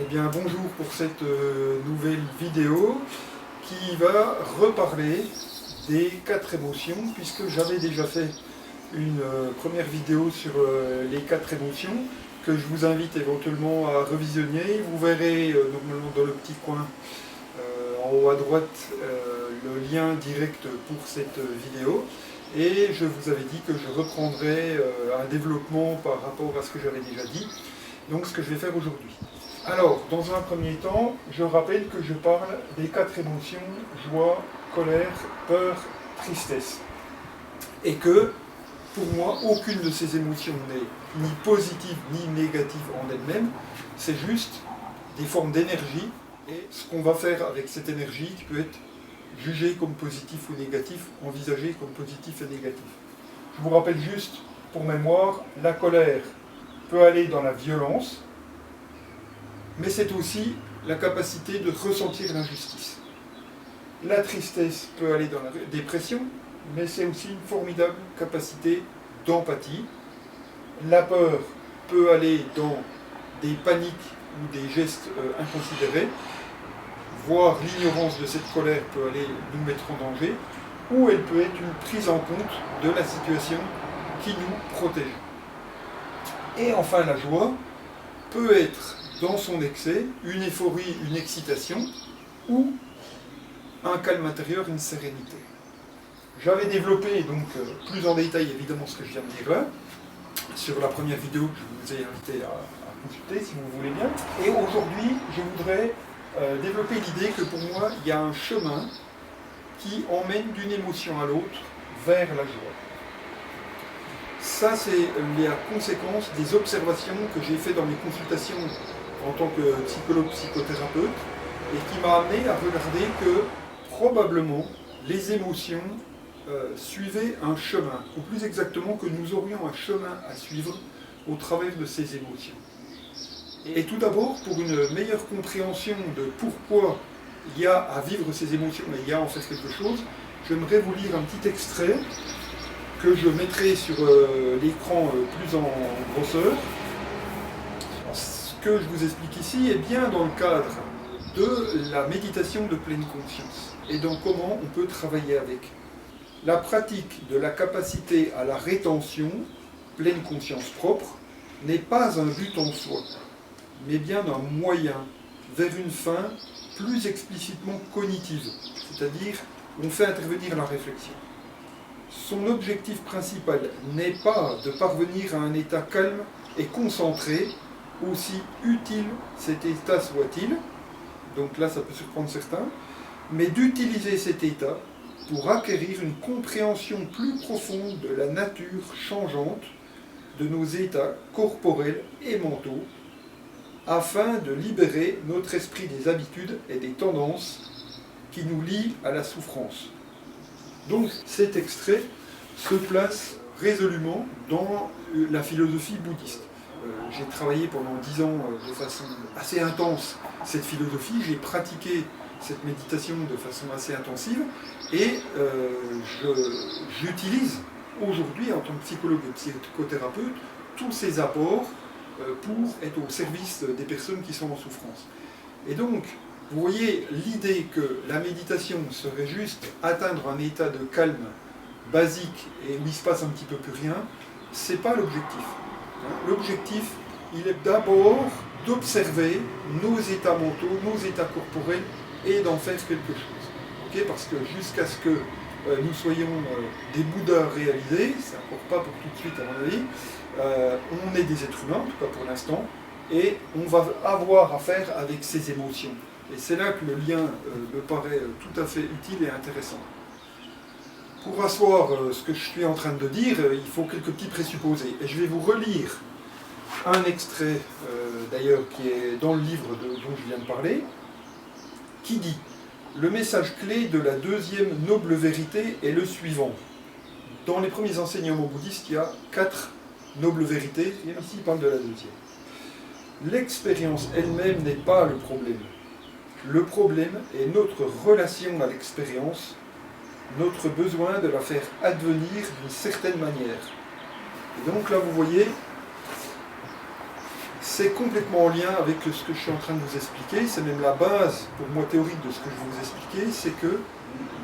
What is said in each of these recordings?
Eh bien bonjour pour cette nouvelle vidéo qui va reparler des 4 émotions, puisque j'avais déjà fait une première vidéo sur les 4 émotions que je vous invite éventuellement à revisionner. Vous verrez normalement dans le petit coin en haut à droite le lien direct pour cette vidéo, et je vous avais dit que je reprendrai un développement par rapport à ce que j'avais déjà dit, donc ce que je vais faire aujourd'hui. Alors, dans un premier temps, je rappelle que je parle des 4 émotions: joie, colère, peur, tristesse. Et que, pour moi, aucune de ces émotions n'est ni positive ni négative en elle-même, c'est juste des formes d'énergie, et ce qu'on va faire avec cette énergie qui peut être jugée comme positif ou négatif, envisagée comme positif et négatif. Je vous rappelle juste, pour mémoire, la colère peut aller dans la violence, mais c'est aussi la capacité de ressentir l'injustice. La tristesse peut aller dans la dépression, mais c'est aussi une formidable capacité d'empathie. La peur peut aller dans des paniques ou des gestes inconsidérés, voire l'ignorance de cette colère peut aller nous mettre en danger, ou elle peut être une prise en compte de la situation qui nous protège. Et enfin, la joie peut être, dans son excès, une euphorie, une excitation, ou un calme intérieur, une sérénité. J'avais développé donc plus en détail évidemment ce que je viens de dire là, sur la première vidéo que je vous ai invité à consulter si vous voulez bien. Et aujourd'hui, je voudrais développer l'idée que pour moi, il y a un chemin qui emmène d'une émotion à l'autre vers la joie. Ça, c'est la conséquence des observations que j'ai faites dans mes consultations en tant que psychologue psychothérapeute, et qui m'a amené à regarder que probablement les émotions suivaient un chemin, ou plus exactement que nous aurions un chemin à suivre au travers de ces émotions. Et tout d'abord, pour une meilleure compréhension de pourquoi il y a à vivre ces émotions et il y a à en faire quelque chose, j'aimerais vous lire un petit extrait que je mettrai sur l'écran plus en grosseur. Ce que je vous explique ici est bien dans le cadre de la méditation de pleine conscience et dans comment on peut travailler avec. La pratique de la capacité à la rétention, pleine conscience propre, n'est pas un but en soi, mais bien un moyen vers une fin plus explicitement cognitive, c'est-à-dire on fait intervenir la réflexion. Son objectif principal n'est pas de parvenir à un état calme et concentré, aussi utile cet état soit-il, donc là ça peut surprendre certains, mais d'utiliser cet état pour acquérir une compréhension plus profonde de la nature changeante de nos états corporels et mentaux, afin de libérer notre esprit des habitudes et des tendances qui nous lient à la souffrance. Donc cet extrait se place résolument dans la philosophie bouddhiste. J'ai travaillé pendant 10 ans de façon assez intense cette philosophie, j'ai pratiqué cette méditation de façon assez intensive, et j'utilise aujourd'hui en tant que psychologue et psychothérapeute tous ces apports pour être au service des personnes qui sont en souffrance. Et donc, vous voyez l'idée que la méditation serait juste atteindre un état de calme basique et où il se passe un petit peu plus rien, c'est pas l'objectif. L'objectif, il est d'abord d'observer nos états mentaux, nos états corporels, et d'en faire quelque chose. Okay, parce que jusqu'à ce que nous soyons des Bouddhas réalisés, c'est encore pas pour tout de suite à mon avis, on est des êtres humains, en tout cas pour l'instant, et on va avoir à faire avec ces émotions. Et c'est là que le lien me paraît tout à fait utile et intéressant. Pour asseoir ce que je suis en train de dire, il faut quelques petits présupposés. Et je vais vous relire un extrait, d'ailleurs, qui est dans le livre dont je viens de parler, qui dit « Le message clé de la deuxième noble vérité est le suivant. » Dans les premiers enseignements bouddhistes, il y a 4 nobles vérités, et ici il parle de la deuxième. L'expérience elle-même n'est pas le problème. Le problème est notre relation à l'expérience, notre besoin de la faire advenir d'une certaine manière. Et donc là, vous voyez, c'est complètement en lien avec ce que je suis en train de vous expliquer. C'est même la base, pour moi, théorique de ce que je vais vous expliquer, c'est que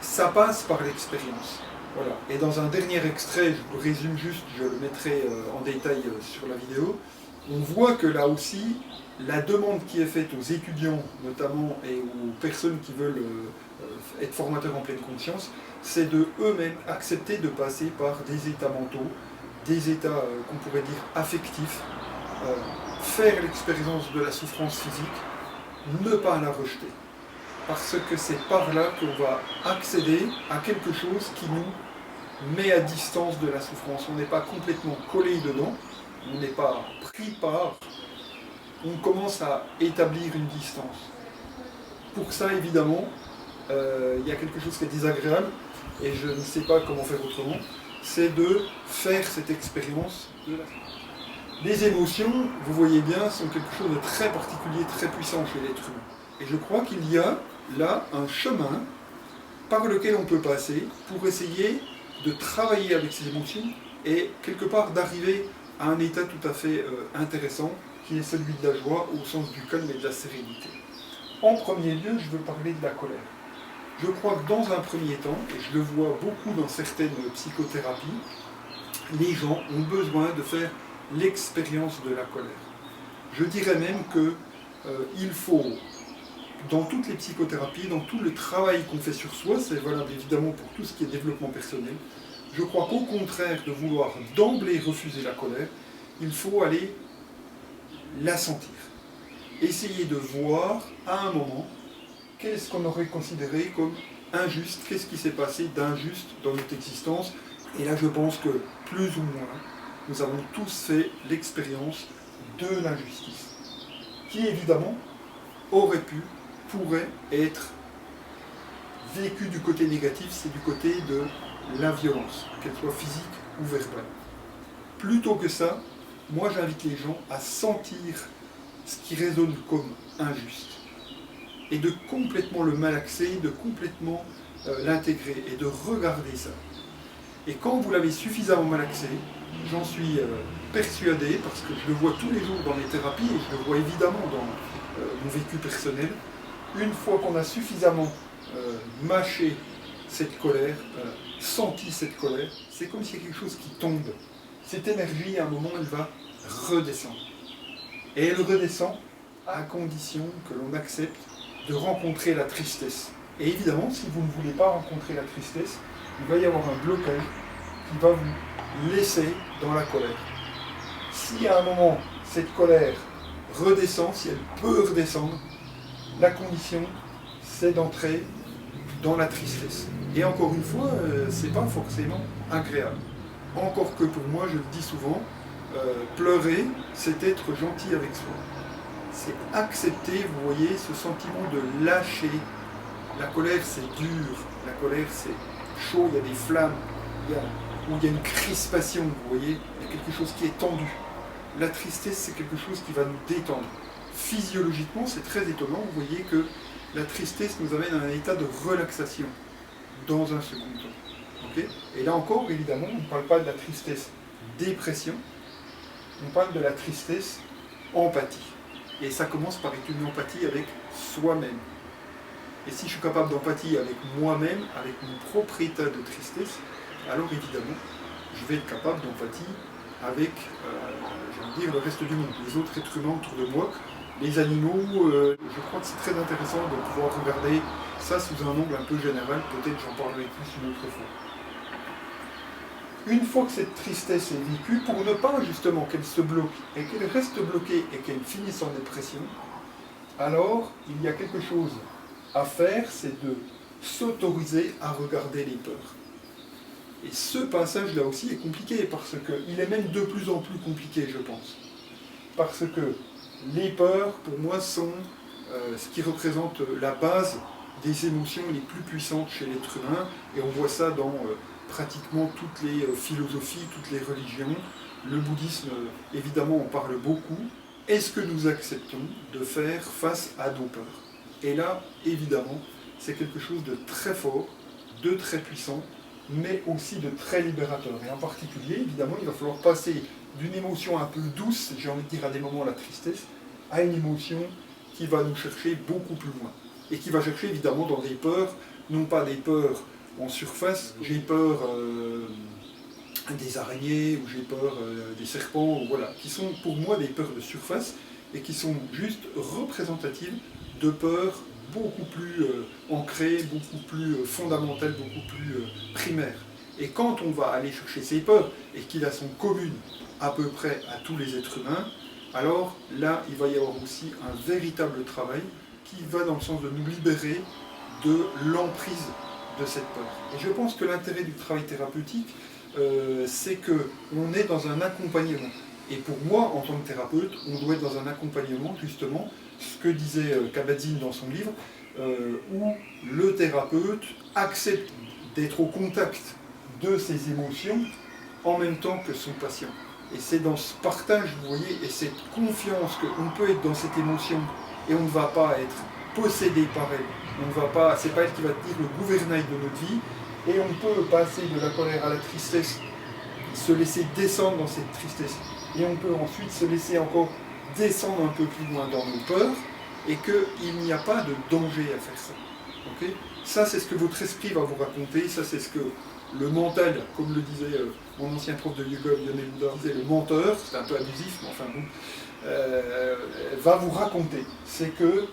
ça passe par l'expérience. Voilà. Et dans un dernier extrait, je le résume juste, je le mettrai en détail sur la vidéo, on voit que là aussi, la demande qui est faite aux étudiants, notamment, et aux personnes qui veulent être formateurs en pleine conscience, c'est de eux-mêmes accepter de passer par des états mentaux, des états qu'on pourrait dire affectifs, faire l'expérience de la souffrance physique, ne pas la rejeter. Parce que c'est par là qu'on va accéder à quelque chose qui nous met à distance de la souffrance. On n'est pas complètement collé dedans, on n'est pas pris par, on commence à établir une distance. Pour ça, évidemment, il y a quelque chose qui est désagréable, et je ne sais pas comment faire autrement, c'est de faire cette expérience de la souffrance. Les émotions, vous voyez bien, sont quelque chose de très particulier, très puissant chez l'être humain. Et je crois qu'il y a là un chemin par lequel on peut passer pour essayer de travailler avec ces émotions et quelque part d'arriver à un état tout à fait intéressant qui est celui de la joie au sens du calme et de la sérénité. En premier lieu, je veux parler de la colère. Je crois que dans un premier temps, et je le vois beaucoup dans certaines psychothérapies, les gens ont besoin de faire l'expérience de la colère. Je dirais même qu'il faut, dans toutes les psychothérapies, dans tout le travail qu'on fait sur soi, c'est valable évidemment pour tout ce qui est développement personnel, je crois qu'au contraire de vouloir d'emblée refuser la colère, il faut aller la sentir. Essayer de voir à un moment qu'est-ce qu'on aurait considéré comme injuste, qu'est-ce qui s'est passé d'injuste dans notre existence. Et là je pense que plus ou moins, nous avons tous fait l'expérience de l'injustice, qui évidemment aurait pu, pourrait être vécue du côté négatif, c'est du côté de la violence, qu'elle soit physique ou verbale. Plutôt que ça, moi j'invite les gens à sentir ce qui résonne comme injuste, et de complètement le malaxer, de complètement l'intégrer, et de regarder ça. Et quand vous l'avez suffisamment malaxé, j'en suis persuadé, parce que je le vois tous les jours dans les thérapies, et je le vois évidemment dans mon vécu personnel, une fois qu'on a suffisamment mâché cette colère, senti cette colère, c'est comme s'il y a quelque chose qui tombe. Cette énergie, à un moment, elle va redescendre. Et elle redescend à condition que l'on accepte de rencontrer la tristesse. Et évidemment, si vous ne voulez pas rencontrer la tristesse, il va y avoir un blocage qui va vous laisser dans la colère. Si à un moment, cette colère redescend, si elle peut redescendre, la condition, c'est d'entrer dans la tristesse. Et encore une fois, c'est pas forcément agréable. Encore que pour moi, je le dis souvent, pleurer, c'est être gentil avec soi. C'est accepter, vous voyez, ce sentiment de lâcher. La colère, c'est dur. La colère, c'est chaud, il y a des flammes, il y a une crispation, vous voyez, il y a quelque chose qui est tendu. La tristesse, c'est quelque chose qui va nous détendre. Physiologiquement, c'est très étonnant, vous voyez que la tristesse nous amène à un état de relaxation dans un second temps. Okay, et là encore, évidemment, on ne parle pas de la tristesse dépression, on parle de la tristesse empathie. Et ça commence par être une empathie avec soi-même. Et si je suis capable d'empathie avec moi-même, avec mon propre état de tristesse, alors évidemment, je vais être capable d'empathie avec, le reste du monde, les autres êtres humains autour de moi, les animaux. Je crois que c'est très intéressant de pouvoir regarder ça sous un angle un peu général, peut-être j'en parlerai plus une autre fois. Une fois que cette tristesse est vécue, pour ne pas justement qu'elle se bloque et qu'elle reste bloquée et qu'elle finisse en dépression, alors il y a quelque chose à faire, c'est de s'autoriser à regarder les peurs. Et ce passage-là aussi est compliqué, parce qu'il est même de plus en plus compliqué, je pense. Parce que les peurs, pour moi, sont ce qui représente la base des émotions les plus puissantes chez l'être humain, et on voit ça dans pratiquement toutes les philosophies, toutes les religions. Le bouddhisme, évidemment, en parle beaucoup. Est-ce que nous acceptons de faire face à nos peurs? Et là, évidemment, c'est quelque chose de très fort, de très puissant, mais aussi de très libérateur. Et en particulier, évidemment, il va falloir passer d'une émotion un peu douce, j'ai envie de dire à des moments la tristesse, à une émotion qui va nous chercher beaucoup plus loin. Et qui va chercher évidemment dans des peurs, non pas des peurs en surface, j'ai peur des araignées, ou j'ai peur des serpents, voilà, qui sont pour moi des peurs de surface, et qui sont juste représentatives de peurs beaucoup plus ancrées, beaucoup plus fondamentales, beaucoup plus primaires. Et quand on va aller chercher ces peurs, et qui là sont communes à peu près à tous les êtres humains, alors là, il va y avoir aussi un véritable travail qui va dans le sens de nous libérer de l'emprise de cette peur. Et je pense que l'intérêt du travail thérapeutique, c'est qu'on est dans un accompagnement. Et pour moi, en tant que thérapeute, on doit être dans un accompagnement, justement, ce que disait Kabat-Zinn dans son livre, où le thérapeute accepte d'être au contact de ses émotions en même temps que son patient. Et c'est dans ce partage, vous voyez, et cette confiance qu'on peut être dans cette émotion et on ne va pas être possédé par elle. On ne va pas, c'est pas elle qui va tenir le gouvernail de notre vie. Et on peut passer de la colère à la tristesse, se laisser descendre dans cette tristesse. Et on peut ensuite se laisser encore descendre un peu plus loin dans nos peurs, et qu'il n'y a pas de danger à faire ça. Okay, ça, c'est ce que votre esprit va vous raconter, ça, c'est ce que le mental, comme le disait mon ancien prof de yoga, Lionel Boudard, disait le menteur, c'est un peu abusif, mais enfin bon, va vous raconter. C'est que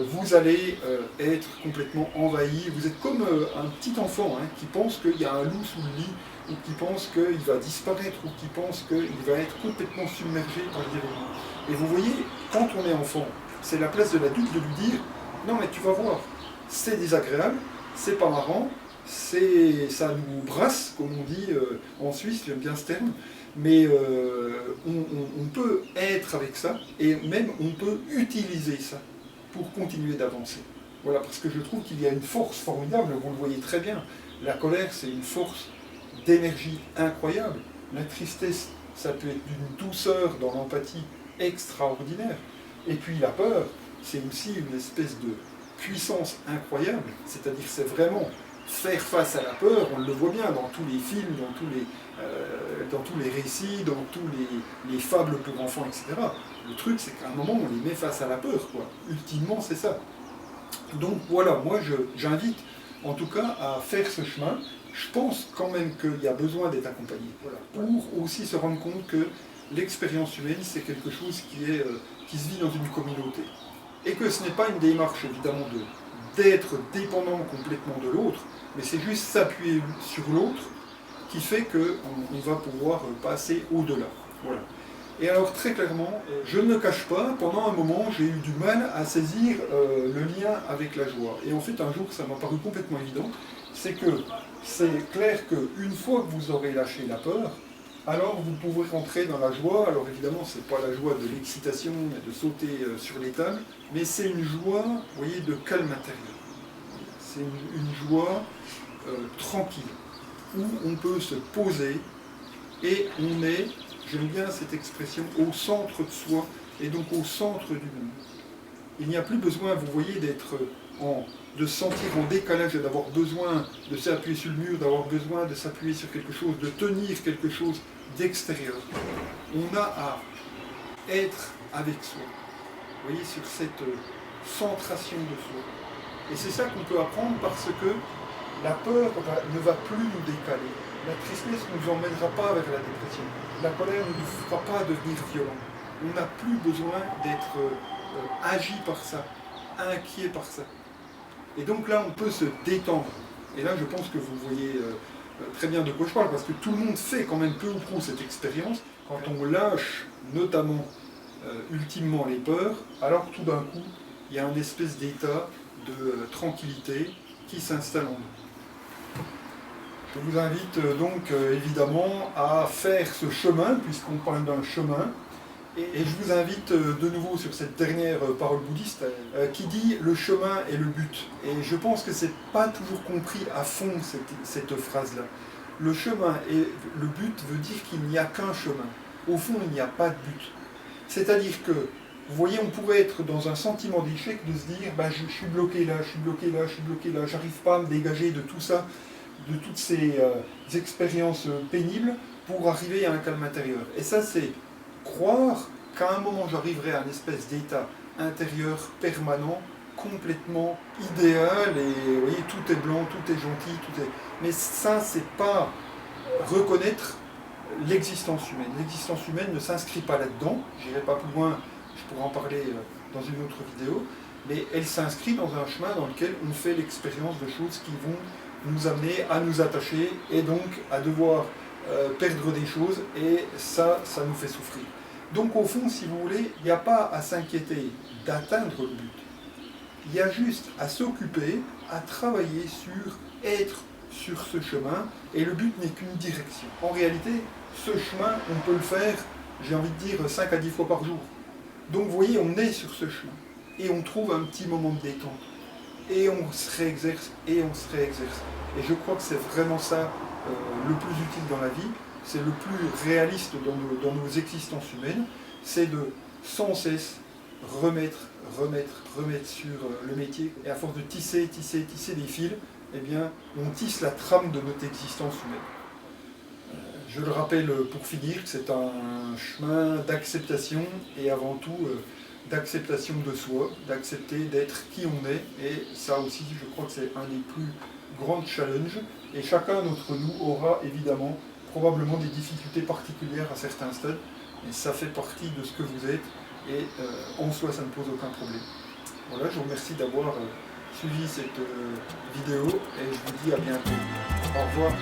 vous allez être complètement envahi. Vous êtes comme un petit enfant qui pense qu'il y a un loup sous le lit, ou qui pense qu'il va disparaître, ou qui pense qu'il va être complètement submergé par les événements. Et vous voyez, quand on est enfant, c'est la place de l'adulte de lui dire « Non mais tu vas voir, c'est désagréable, c'est pas marrant, ça nous brasse, comme on dit en Suisse, j'aime bien ce terme, mais on peut être avec ça, et même on peut utiliser ça pour continuer d'avancer. Voilà, parce que je trouve qu'il y a une force formidable, vous le voyez très bien. La colère, c'est une force d'énergie incroyable. La tristesse, ça peut être d'une douceur dans l'empathie extraordinaire. Et puis la peur, c'est aussi une espèce de puissance incroyable, c'est-à-dire c'est vraiment faire face à la peur, on le voit bien dans tous les films, dans tous les récits, dans tous les fables pour enfants, etc. Le truc, c'est qu'à un moment, on les met face à la peur, quoi. Ultimement, c'est ça. Donc voilà, moi, j'invite, en tout cas, à faire ce chemin. Je pense quand même qu'il y a besoin d'être accompagné, voilà, pour aussi se rendre compte que l'expérience humaine, c'est quelque chose qui se vit dans une communauté. Et que ce n'est pas une démarche, évidemment, d'être dépendant complètement de l'autre, mais c'est juste s'appuyer sur l'autre qui fait qu'on va pouvoir passer au-delà. Voilà. Et alors, très clairement, je ne me cache pas, pendant un moment, j'ai eu du mal à saisir le lien avec la joie. Et en fait, un jour, ça m'a paru complètement évident, c'est que c'est clair qu'une fois que vous aurez lâché la peur, alors vous pouvez rentrer dans la joie. Alors évidemment, ce n'est pas la joie de l'excitation et de sauter sur les tables, mais c'est une joie, vous voyez, de calme intérieur. C'est une joie tranquille, où on peut se poser et on est, j'aime bien cette expression, au centre de soi et donc au centre du monde. Il n'y a plus besoin, vous voyez, de se sentir en décalage, d'avoir besoin de s'appuyer sur le mur, d'avoir besoin de s'appuyer sur quelque chose, de tenir quelque chose d'extérieur. On a à être avec soi, vous voyez, sur cette centration de soi. Et c'est ça qu'on peut apprendre parce que la peur ne va plus nous décaler. La tristesse ne nous emmènera pas vers la dépression. La colère ne nous fera pas devenir violent. On n'a plus besoin d'être agi par ça, inquiet par ça. Et donc là, on peut se détendre. Et là, je pense que vous voyez très bien de quoi je parle, parce que tout le monde fait quand même peu ou prou cette expérience. Quand on lâche, notamment, ultimement les peurs, alors tout d'un coup, il y a une espèce d'état de tranquillité qui s'installe en nous. Je vous invite donc évidemment à faire ce chemin, puisqu'on parle d'un chemin, et je vous invite de nouveau sur cette dernière parole bouddhiste qui dit « le chemin est le but ». Et je pense que ce n'est pas toujours compris à fond cette phrase-là. Le chemin et le but veut dire qu'il n'y a qu'un chemin. Au fond, il n'y a pas de but. C'est-à-dire que, vous voyez, on pourrait être dans un sentiment d'échec de se dire bah, « je suis bloqué là, je suis bloqué là, je suis bloqué là, j'arrive pas à me dégager de tout ça ». De toutes ces expériences pénibles, pour arriver à un calme intérieur. Et ça, c'est croire qu'à un moment, j'arriverai à un espèce d'état intérieur permanent, complètement idéal, et vous voyez, tout est blanc, tout est gentil, tout est... Mais ça, c'est pas reconnaître l'existence humaine. L'existence humaine ne s'inscrit pas là-dedans, j'irai pas plus loin, je pourrais en parler dans une autre vidéo, mais elle s'inscrit dans un chemin dans lequel on fait l'expérience de choses qui vont nous amener à nous attacher et donc à devoir perdre des choses, et ça nous fait souffrir. Donc au fond, si vous voulez, il n'y a pas à s'inquiéter d'atteindre le but. Il y a juste à s'occuper, à travailler sur, être sur ce chemin, et le but n'est qu'une direction. En réalité, ce chemin, on peut le faire, j'ai envie de dire, 5 à 10 fois par jour. Donc vous voyez, on est sur ce chemin, et on trouve un petit moment de détente, et on se réexerce, et on se réexerce. Et je crois que c'est vraiment ça le plus utile dans la vie, c'est le plus réaliste dans nos existences humaines, c'est de sans cesse remettre sur le métier. Et à force de tisser des fils, eh bien, on tisse la trame de notre existence humaine. Je le rappelle pour finir, que c'est un chemin d'acceptation, et avant tout d'acceptation de soi, d'accepter d'être qui on est, et ça aussi, je crois que c'est un des plus grands challenges, et chacun d'entre nous aura évidemment probablement des difficultés particulières à certains stades, et ça fait partie de ce que vous êtes, et en soi ça ne pose aucun problème. Voilà, je vous remercie d'avoir suivi cette vidéo, et je vous dis à bientôt. Au revoir.